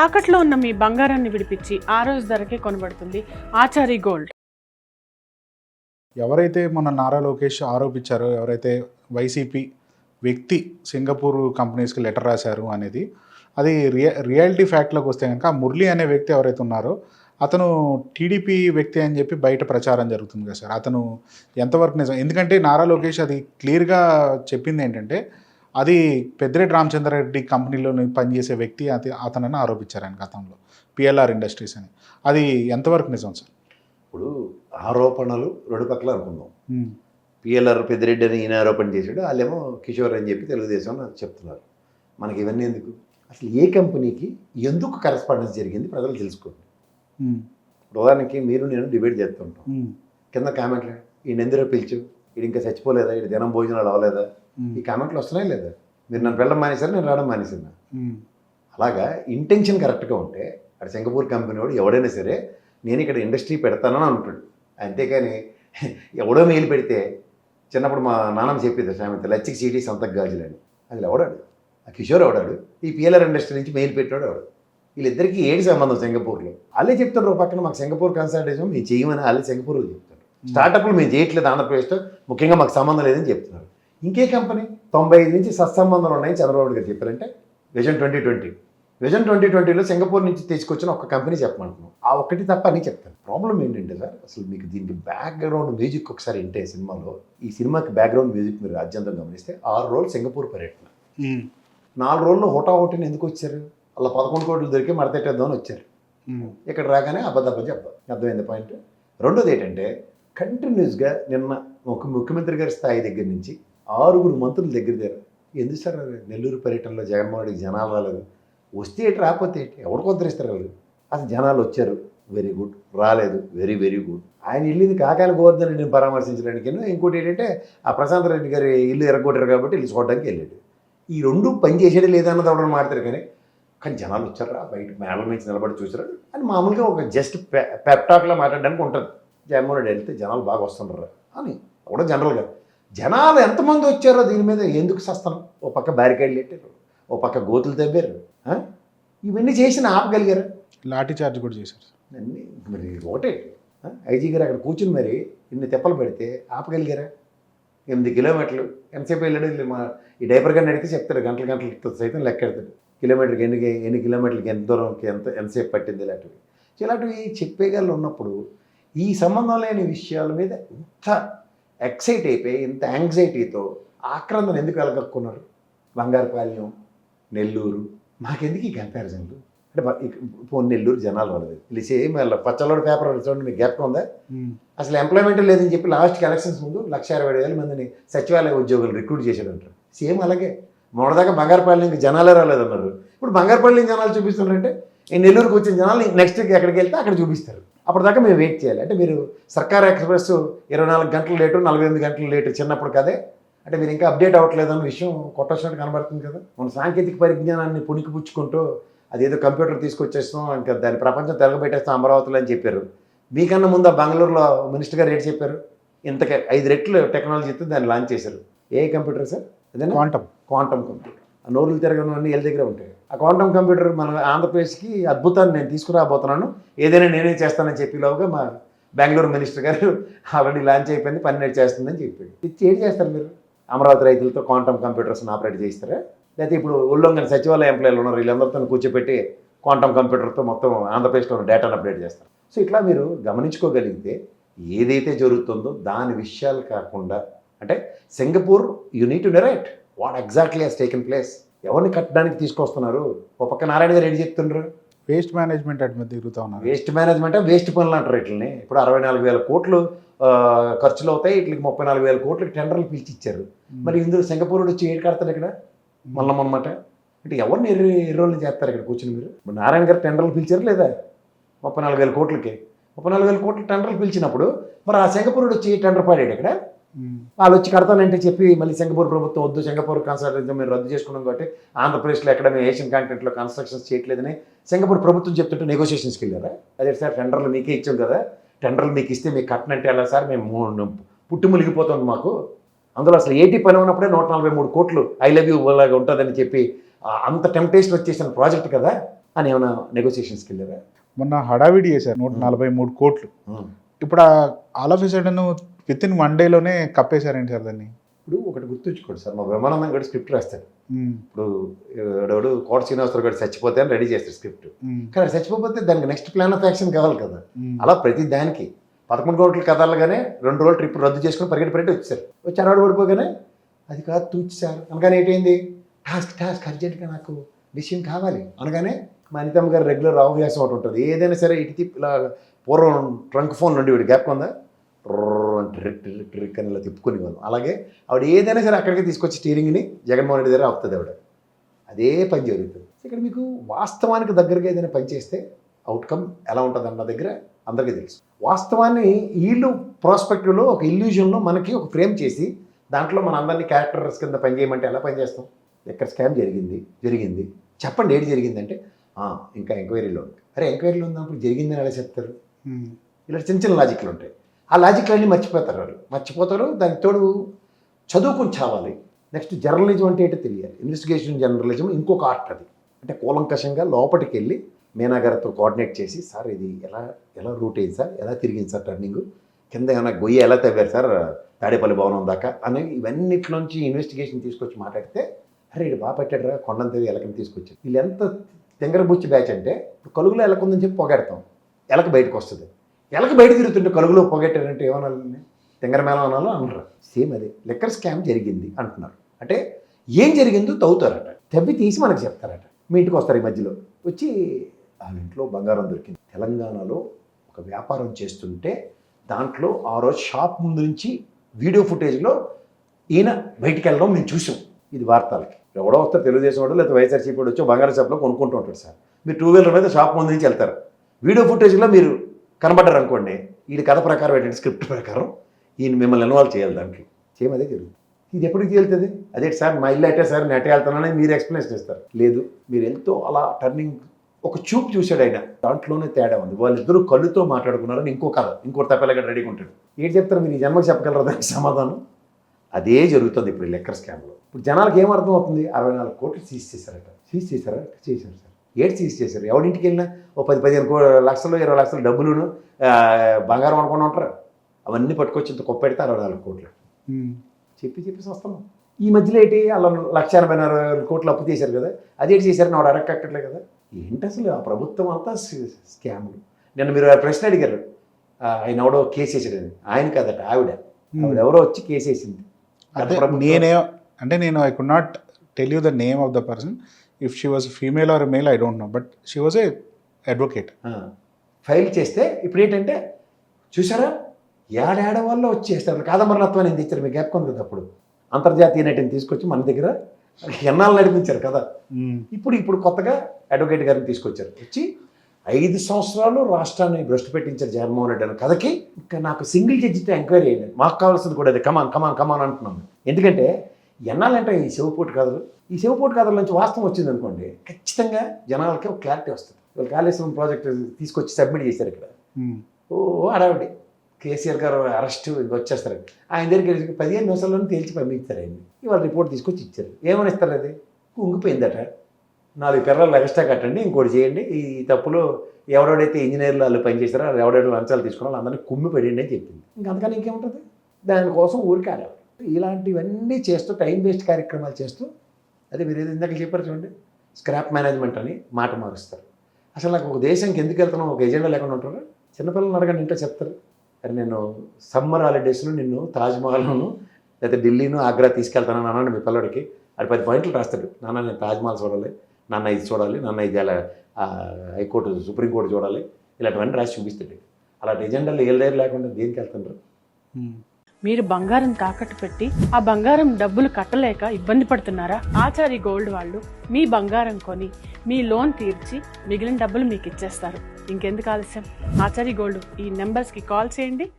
తాకట్లో ఉన్న మీ బంగారాన్ని విడిపించి ఆ రోజు ధరకే కొనబడుతుంది ఆచారి గోల్డ్. ఎవరైతే మన నారా లోకేష్ ఆరోపించారో, ఎవరైతే వైసీపీ వ్యక్తి సింగపూర్ కంపెనీస్కి లెటర్ రాశారు అనేది, అది రియాలిటీ ఫ్యాక్ట్లోకి వస్తే కనుక ఆ మురళి అనే వ్యక్తి ఎవరైతే ఉన్నారో అతను టీడీపీ వ్యక్తి అని చెప్పి బయట ప్రచారం జరుగుతుంది కదా సార్. అతను ఎంతవరకు నిజం? ఎందుకంటే నారా లోకేష్ అది క్లియర్గా చెప్పింది ఏంటంటే అది పెద్దిరెడ్డి రామచంద్రారెడ్డి కంపెనీలో పనిచేసే వ్యక్తి అతనని ఆరోపించారు ఆయన గతంలో, పిఎల్ఆర్ ఇండస్ట్రీస్ అని. అది ఎంతవరకు నిజం సార్? ఇప్పుడు ఆరోపణలు రెండు పక్కల అనుకుందాం. పిఎల్ఆర్ పెద్దిరెడ్డి అని ఈయన ఆరోపణ చేశాడు, వాళ్ళేమో కిషోర్ అని చెప్పి తెలుగుదేశం అని చెప్తున్నారు. మనకి ఇవన్నీ ఎందుకు? అసలు ఏ కంపెనీకి ఎందుకు కరెస్పాండెన్స్ జరిగింది ప్రజలు తెలుసుకోండి. ఉదాహరణకి మీరు నేను డిబేట్ చేస్తుంటాం, కింద కామెంట్లు ఈయన ఎందులో పిలిచు, ఇది ఇంకా చచ్చిపోలేదా, ఇది దినం భోజనాలు అవ్వలేదా, ఈ కామెంట్లు వస్తున్నాయి లేదా, మీరు నన్ను వెళ్ళడం మానేశారు, నేను రావడం మానేసాను. అలాగా ఇంటెన్షన్ కరెక్ట్గా ఉంటే అక్కడ సింగపూర్ కంపెనీ వాడు ఎవడైనా సరే నేను ఇక్కడ ఇండస్ట్రీ పెడతానని అంటాడు. అంతేకాని ఎవడో మెయిల్ పెడితే, చిన్నప్పుడు మా నాన్నమ్మ చెప్పేది సామెత, లచ్చికి సీటీ సంతకు గాజులని. అది ఎవడాడు? ఆ కిషోర్ ఎవడాడు? ఈ పిఎల్ఆర్ ఇండస్ట్రీ నుంచి మెయిల్ పెట్టాడు ఎవడు? వీళ్ళిద్దరికీ ఏడు సంబంధం సింగపూర్లో? వాళ్ళే చెప్తారు పక్కన మాకు సింగపూర్ కన్సల్టేషన్ మేము చేయమని, వాళ్ళే సింగపూర్లో చెప్తారు. స్టార్టప్లు మేము చేయట్లేదు ఆంధ్రప్రదేశ్లో, ముఖ్యంగా మాకు సంబంధం లేదని చెప్తున్నారు. ఇంకే కంపెనీ 95 నుంచి సత్సంబంధాలు ఉన్నాయని చంద్రబాబు గారు చెప్పారంటే విజన్ 2020లో సింగపూర్ నుంచి తీసుకొచ్చిన ఒక కంపెనీ చెప్పమంటున్నాం. ఆ ఒక్కటి తప్ప అని చెప్తాను. ప్రాబ్లం ఏంటంటే సార్, అసలు మీకు దీనికి బ్యాక్గ్రౌండ్ మ్యూజిక్ ఒకసారి వింటే సినిమాలో, ఈ సినిమాకి బ్యాక్గ్రౌండ్ మ్యూజిక్ మీరు రాజ్యాంగం గమనిస్తే 6 రోజులు సింగపూర్ పర్యటన, 4 రోజుల్లో హోటాహోటిని ఎందుకు వచ్చారు? అలా 11 కోట్లు దొరికి మడతెట్టేద్దామని వచ్చారు. ఇక్కడ రాగానే అబద్ధం చెప్పాలి. అర్థమైంది పాయింట్. రెండోది ఏంటంటే కంటిన్యూస్గా నిన్న ఒక ముఖ్యమంత్రి గారి స్థాయి దగ్గర నుంచి 6 మంత్రుల దగ్గర ఎందుకు సార్ నెల్లూరు పర్యటనలో జగన్మోహన్ రెడ్డికి జనాలు రాలేదు? వస్తే ఏంటి, రాకపోతే ఏంటి, ఎవరికి ఉద్ధరిస్తారు వాళ్ళు? అసలు జనాలు వచ్చారు, వెరీ గుడ్. రాలేదు, వెరీ వెరీ గుడ్. ఆయన వెళ్ళింది కాకాని గోవర్ధన్ రెడ్డిని పరామర్శించడానికి, ఇంకోటి ఏంటంటే ఆ ప్రశాంత్ రెడ్డి గారి ఇల్లు ఎరగొట్టారు కాబట్టి ఇల్లు చూడడానికి వెళ్ళాడు. ఈ రెండు పని చేసేది లేదన్నది ఎవడని మాట్లాడతారు. కానీ జనాలు వచ్చారా, బయట మేడల నుంచి నిలబడి చూసారు అని మామూలుగా ఒక జస్ట్ పెప్టాక్లా మాట్లాడడానికి ఉంటుంది. జగన్మోహన్ రెడ్డి వెళ్తే జనాలు బాగా వస్తుంటారు అని కూడా జనరల్గా. జనాలు ఎంతమంది వచ్చారో దీని మీద ఎందుకు సస్తాను? ఓ పక్క బ్యారికేడ్లు పెట్టారు, ఓ పక్క గోతులు తవ్వారు. ఇవన్నీ చేసిన ఆపగలిగారు? లాఠీ చార్జ్ కూడా చేశారు అన్నీ. మరి ఒకటే ఐజీ గారు అక్కడ కూర్చుని మరి ఇన్ని తెప్పలు పెడితే ఆపగలిగారా? 8 కిలోమీటర్లు ఎంతసేపు వెళ్ళాడు? ఈ డైపర్ గారిని అడిగితే చెప్తాడు, గంటలు సైతం లెక్క ఎడతాడు. కిలోమీటర్కి ఎన్ని కిలోమీటర్లకి ఎంత దూరంకి ఎంతసేపు పట్టింది, ఇలాంటివి చెప్పేగాళ్ళు ఉన్నప్పుడు ఈ సంబంధం లేని విషయాల మీద ఇంత ఎక్సైట్ అయిపోయి, ఇంత యాంగ్జైటీతో ఆక్రందన ఎందుకు వెళ్ళగక్కున్నారు? బంగారుపాలెం, నెల్లూరు, మాకెందుకు ఈ కంపారిజన్లు? అంటే పోనీ నెల్లూరు జనాలు వాళ్ళది వీళ్ళు సేమ్ పచ్చలోడు పేపర్ చూడండి, మీకు గ్యాప్ ఉందా? అసలు ఎంప్లాయ్మెంట్ లేదని చెప్పి లాస్ట్కి ఎలక్షన్స్ ముందు 1,60,000 మందిని సచివాలయ ఉద్యోగులు రిక్రూట్ చేశాడు అంటారు. సేమ్ అలాగే మొన్నదాకా బంగారుపాలెంకి జనాలే రాలేదన్నారు, ఇప్పుడు బంగారుపాలెం జనాలు చూపిస్తున్నారంటే ఈ నెల్లూరుకి వచ్చిన జనాలు నెక్స్ట్ ఎక్కడికి వెళ్తే అక్కడ చూపిస్తారు. అప్పటిదాకా మేము వెయిట్ చేయాలి. అంటే మీరు సర్కార్ ఎక్స్ప్రెస్ 24 గంటలు లేటు, 48 గంటలు లేటు చిన్నప్పుడు కదే, అంటే మీరు ఇంకా అప్డేట్ అవ్వట్లేదు అన్న విషయం కొట్టొచ్చినట్టు కనబడుతుంది కదా. మన సాంకేతిక పరిజ్ఞానాన్ని పుణికిపుచ్చుకుంటూ అదేదో కంప్యూటర్ తీసుకొచ్చేస్తాం, ఇంకా దాని ప్రపంచం తిరగబెట్టేస్తాం అమరావతిలో అని చెప్పారు. మీకన్నా ముందు ఆ బెంగళూరులో మినిస్టర్ గారు రేట్ చెప్పారు, ఇంతకే 5 రెట్లు టెక్నాలజీతో దాన్ని లాంచ్ చేశారు. ఏ కంప్యూటర్ సార్? అదేనా క్వాంటమ్ కంప్యూటర్. ఆ నోరులు తిరగనవన్నీ వీళ్ళ దగ్గర ఉంటాయి. ఆ క్వాంటమ్ కంప్యూటర్ మన ఆంధ్రప్రదేశ్కి అద్భుతాన్ని నేను తీసుకురాబోతున్నాను, ఏదైనా నేనే చేస్తానని చెప్పేలోగా మా బెంగళూరు మినిస్టర్ గారు ఆల్రెడీ లాంచ్ అయిపోయింది, పని నేడు చేస్తుందని చెప్పాడు. ఇది ఏం చేస్తారు మీరు? అమరావతి రైతులతో క్వాంటమ్ కంప్యూటర్స్ని ఆపరేట్ చేస్తారా? లేకపోతే ఇప్పుడు ఒళ్ళొంగని సచివాలయ ఎంప్లాయీలు ఉన్నారు, వీళ్ళందరితో కూర్చోపెట్టి క్వాంటమ్ కంప్యూటర్తో మొత్తం ఆంధ్రప్రదేశ్లో ఉన్న డేటాను అప్డేట్ చేస్తారు. సో ఇట్లా మీరు గమనించుకోగలిగితే ఏదైతే జరుగుతుందో దాని విషయాలు కాకుండా, అంటే Singapore you need to narrate what exactly has taken place. ఎవరిని కట్టడానికి తీసుకొస్తున్నారు? ఒక పక్క నారాయణ గారు ఏం చెప్తున్నారు? వేస్ట్ మేనేజ్మెంట్ అటు మీద తిరుగుతూ ఉన్నారు. వేస్ట్ మేనేజ్మెంట్, వేస్ట్ పనులు అంటారు వీటిని. ఇప్పుడు 64,000 కోట్లు ఖర్చులు అవుతాయి, వీటికి 34,000 కోట్లకి టెండర్లు పిలిచి ఇచ్చారు. మరి ఇందులో సింగపూర్ వచ్చి ఏడు కడతారు ఇక్కడ మొన్నమాట. అంటే ఎవరిని ఎర్రోళ్ళని చేస్తారు ఇక్కడ కూర్చుని మీరు? ఇప్పుడు నారాయణ గారు టెండర్లు పిలిచారు లేదా? 34,000 కోట్లకి 34,000 కోట్ల టెండర్లు పిలిచినప్పుడు మరి ఆ సింగపూర్ వచ్చి టెండర్ పాడాడు ఇక్కడ. వాళ్ళు వచ్చి కడతానంటే చెప్పి మళ్ళీ సింగపూర్ ప్రభుత్వం వద్దు, సింగపూర్ కన్స్ట్రక్షన్ మీరు రద్దు చేసుకున్నాం కాబట్టి ఆంధ్రప్రదేశ్లో ఎక్కడ మేము ఏషియన్ కాంటినెంట్లో కన్స్ట్రక్షన్స్ చేయట్లేదని సింగపూర్ ప్రభుత్వం చెప్తుంటే నెగోషియేషన్స్కి వెళ్ళారా? అదే సార్ టెండర్లు మీకే ఇచ్చాం కదా, టెండర్లు మీకు ఇస్తే మీకు కట్టనంటే ఎలా సార్, మేము పుట్టి మునిగిపోతుంది మాకు. అందులో అసలు 80 పని ఉన్నప్పుడే 143 కోట్లు ఐ లవ్ యూ లాగా ఉంటుందని చెప్పి అంత టెంప్టేషన్ వచ్చేసిన ప్రాజెక్ట్ కదా. అని ఏమైనా నెగోసియేషన్స్కి వెళ్ళారా? మొన్న హడావిడి చేశారు 143 కోట్లు. ఇప్పుడు all of a sudden within 1 డేలోనే కప్పేశారండి సార్ దాన్ని. ఇప్పుడు ఒకటి గుర్తుంచుకోండి సార్, మా బ్రహ్మానందం కూడా స్క్రిప్ట్ రాస్తాడు. ఇప్పుడు ఎవడు కోట శ్రీనివాసరావు గారు చచ్చిపోతే అని రెడీ చేస్తాడు స్క్రిప్ట్. కానీ చచ్చిపోతే దానికి నెక్స్ట్ ప్లాన్ ఆఫ్ యాక్షన్ కావాలి కదా. అలా ప్రతి దానికి 11 కోట్ల కథలుగానే 2 రోజులు ట్రిప్ రద్దు చేసుకుని పరిగెట్టి వచ్చారు. వచ్చి అరవాడు పడిపోగానే అది కాదు తూచి సార్ అనగానే ఏంటైంది, టాస్క్ అర్జెంట్గా నాకు విషయం కావాలి అనగానే మా అనితమ్మ గారు రెగ్యులర్ అవకాశం ఒకటి ఉంటుంది. ఏదైనా సరే ఇటు ఇలా పూర్వం ట్రంక్ ఫోన్ నుండి వీడి గ్యాప్ ఉందా ట్రిక్ అని ఇలా తిప్పుకుని వాళ్ళు. అలాగే ఆవిడ ఏదైనా సరే అక్కడికి తీసుకొచ్చి స్టీరింగ్ని జగన్మోహన్ రెడ్డి దగ్గర ఆపుతుంది ఆవిడ. అదే పని జరుగుతుంది. ఇక్కడ మీకు వాస్తవానికి దగ్గరగా ఏదైనా పని చేస్తే అవుట్కమ్ ఎలా ఉంటుంది అన్న దగ్గర అందరికీ తెలుసు. వాస్తవాన్ని వీళ్ళు ప్రాస్పెక్టివ్లో ఒక ఇల్యూజన్లో మనకి ఒక ఫ్రేమ్ చేసి దాంట్లో మన అందరినీ క్యారెక్టర్స్ కింద పని చేయమంటే ఎలా పని చేస్తాం? ఎక్కడ స్కామ్ జరిగింది చెప్పండి, ఏది జరిగిందంటే ఇంకా ఎంక్వైరీలో ఉంది. అరే ఎంక్వైరీలో ఉన్నప్పుడు జరిగిందని ఎలా చెప్తారు? ఇలా చిన్న లాజిక్లు ఉంటాయి. ఆ లాజిక్లన్నీ మర్చిపోతారు. దానికి తోడు చదువుకుని చావాలి. నెక్స్ట్ జర్నలిజం అంటే ఏంటో తెలియాలి. ఇన్వెస్టిగేషన్ జర్నలిజం ఇంకొక ఆర్ట్ అది. అంటే కూలంకషంగా లోపలికి వెళ్ళి మీనా గారితో కోఆర్డినేట్ చేసి, సార్ ఇది ఎలా రూట్ అయింది సార్, ఎలా తిరిగింది సార్ టర్నింగ్, కింద ఏమైనా గొయ్యి ఎలా తవ్వారు సార్ తాడేపల్లి భవనం దాకా అని ఇవన్నిటిలోంచి ఇన్వెస్టిగేషన్ తీసుకొచ్చి మాట్లాడితే, అరే ఇది బాగా పెట్టాడురా కొండను తెవి ఎలకని తీసుకొచ్చి. వీళ్ళు ఎంత తెంగరబుచ్చి బ్యాచ్ అంటే ఇప్పుడు కలుగులో ఎలకుందని చెప్పి పొగెడతాం, ఎలక బయటకు వస్తుంది. ఎలక బయట తిరుగుతుంటే కలుగులో పొగెట్టారంటే ఏమనాలి? తెంగర మేళం అనాలో అనరు. సేమ్ అదే లిక్కర్ స్కామ్ జరిగింది అంటున్నారు. అంటే ఏం జరిగిందో తవ్వుతారట, తవ్వి తీసి మనకు చెప్తారట. మీ ఇంటికి వస్తారు ఈ మధ్యలో వచ్చి ఆ ఇంట్లో బంగారం దొరికింది. తెలంగాణలో ఒక వ్యాపారం చేస్తుంటే దాంట్లో ఆ రోజు షాప్ ముందు నుంచి వీడియో ఫుటేజ్లో ఈయన బయటికి వెళ్ళడం మేము చూసాం. ఇది వార్తలకి ఎవడో వస్తారు తెలుగుదేశం వాడు లేదా వైఎస్ఆర్సీపీ వాడు వచ్చి బంగారం షాప్లో కొనుక్కుంటూ ఉంటాడు సార్. మీరు 2 వీలర్ మీద షాప్ ముందు నుంచి వెళ్తారు, వీడియో ఫుటేజ్లో మీరు కనబడ్డారు అనుకోండి, వీడి కథ ప్రకారం ఏంటంటే స్క్రిప్ట్ ప్రకారం ఈయన మిమ్మల్ని ఇన్వాల్వ్ చేయాలి దాంట్లో. సేమ్ అదే జరుగుతుంది. ఇది ఎప్పటికి వెళ్తుంది? అదే సార్ మా ఇల్లు అట్టే సార్ నేను అట్టే వెళ్తానని మీరు ఎక్స్ప్లెనేషన్ ఇస్తారు. లేదు మీరు ఎంతో అలా టర్నింగ్ ఒక చూపు చూశాడు ఆయన, దాంట్లోనే తేడా ఉంది. వాళ్ళిద్దరూ కళ్ళుతో మాట్లాడుకున్నారని ఇంకో కథ, ఇంకోటి తప్పేలాగా రెడీగా ఉంటాడు. ఏంటి చెప్తారు మీరు? ఈ జన్మకు చెప్పగలరా దానికి సమాధానం? అదే జరుగుతుంది ఇప్పుడు ఈ లెక్కర్ స్కామ్లో. ఇప్పుడు జనాలకు ఏమర్థం అవుతుంది? 64 కోట్లు సీజ్ చేశారట. చేశారు సార్. ఏడు సీజ్ చేశారు. ఎవరింటికి వెళ్ళినా ఓ 10-15 లక్షలు 20 లక్షలు డబ్బులను బంగారం అనుకుని ఉంటారు. అవన్నీ పట్టుకొచ్చి ఇంత కొప్పెడితే 64 కోట్లు చెప్పేసి వస్తాం. ఈ మధ్యలో ఏంటి అలా 1,86,000 కోట్లు అప్పు చేశారు కదా, అదేంటి చేశారని వాడు అడగక్కట్లే కదా. ఏంటి అసలు ఆ ప్రభుత్వం అంతా స్కాములు. నిన్న మీరు ప్రశ్న అడిగారు, ఆయన ఎవడో కేసు వేసాడని. ఆయన కదట, ఆవిడెవరో వచ్చి కేసు వేసింది. నేను I could not tell you the name of the person. If she was female or male I don't know, but she was a advocate. File చేస్తే ఇప్పుడు ఏంటంటే చూసారా ఏడాడ వల్ల వచ్చేస్తారు. కాదమరణత్వాన్ని ఏం తెచ్చారు మీకు జ్ఞాపకం కదా. అప్పుడు అంతర్జాతీయ నటిని తీసుకొచ్చి మన దగ్గర ఎన్నాళ్ళు నడిపించారు కదా. ఇప్పుడు కొత్తగా అడ్వకేట్ గారిని తీసుకొచ్చారు. వచ్చి 5 సంవత్సరాలు రాష్ట్రాన్ని భ్రష్టు పెట్టించారు జగన్మోహన్ రెడ్డి అని కథకి. ఇంకా నాకు సింగిల్ జడ్జితో ఎంక్వైరీ అయ్యింది. మాకు కావాల్సింది కూడా అదే, కమాన్ అంటున్నాను. ఎందుకంటే ఎన్నాళ్ళంటే ఈ శివపోటు కథల నుంచి వాస్తవం వచ్చింది అనుకోండి, ఖచ్చితంగా జనాలకి ఒక క్లారిటీ వస్తుంది. వాళ్ళు కాళేశ్వరం ప్రాజెక్ట్ తీసుకొచ్చి సబ్మిట్ చేశారు ఇక్కడ. అడావిడి కేసీఆర్ గారు అరెస్ట్ వచ్చేస్తారు. ఆయన దగ్గరికి 15 నిమిషాల్లోనే తేల్చి పంపించారు. ఆయన్ని ఇవాళ రిపోర్ట్ తీసుకొచ్చి ఇచ్చారు. ఏమని ఇస్తారు? అది కుంగిపోయిందట. 4 పెర్రలు ఎక్స్ట్రా కట్టండి, ఇంకోటి చేయండి. ఈ తప్పులో ఎవడెవడైతే ఇంజనీర్లు వాళ్ళు పనిచేస్తారో ఎవడెవడో లంచాలు తీసుకున్నారో అందరినీ కుమ్మి పడండి అని చెప్పింది. ఇంకంతకని ఇంకేముంటుంది? దానికోసం ఊరికి ఆడాలి. ఇలాంటివన్నీ చేస్తూ టైం వేస్ట్ కార్యక్రమాలు చేస్తూ, అదే మీరు ఏదో ఇందాక చెప్పారు చూడండి, స్క్రాప్ మేనేజ్మెంట్ అని మాట మారుస్తారు. అసలు నాకు ఒక దేశానికి ఎందుకు వెళ్తున్నాం ఒక ఎజెండా లేకుండా ఉంటారు. చిన్నపిల్లలు అడగండి ఇంట్లో చెప్తారు. అది నేను సమ్మర్ హాలిడేస్లో నిన్ను తాజ్మహల్ను లేదా ఢిల్లీను ఆగ్రా తీసుకెళ్తానని అన్నాను మీ పిల్లడికి. అది 10 పాయింట్లు రాస్తాడు. నాన్న నేను తాజ్మహల్ చూడాలి, నాన్న ఇది చూడాలి, నాన్న ఇది అలా హైకోర్టు సుప్రీంకోర్టు చూడాలి, ఇలాంటివన్నీ రాసి చూపిస్తాడు. అలాంటి ఎజెండాలు ఏ దగ్గర లేకుండా దేనికి వెళ్తుండ్రు? మీరు బంగారం తాకట్టు పెట్టి ఆ బంగారం డబ్బులు కట్టలేక ఇబ్బంది పడుతున్నారా? ఆచారి గోల్డ్ వాళ్ళు మీ బంగారం కొని మీ లోన్ తీర్చి మిగిలిన డబ్బులు మీకు ఇచ్చేస్తారు. ఇంకెందుకు ఆలస్యం? ఆచారి గోల్డ్ ఈ నెంబర్స్కి కాల్ చేయండి.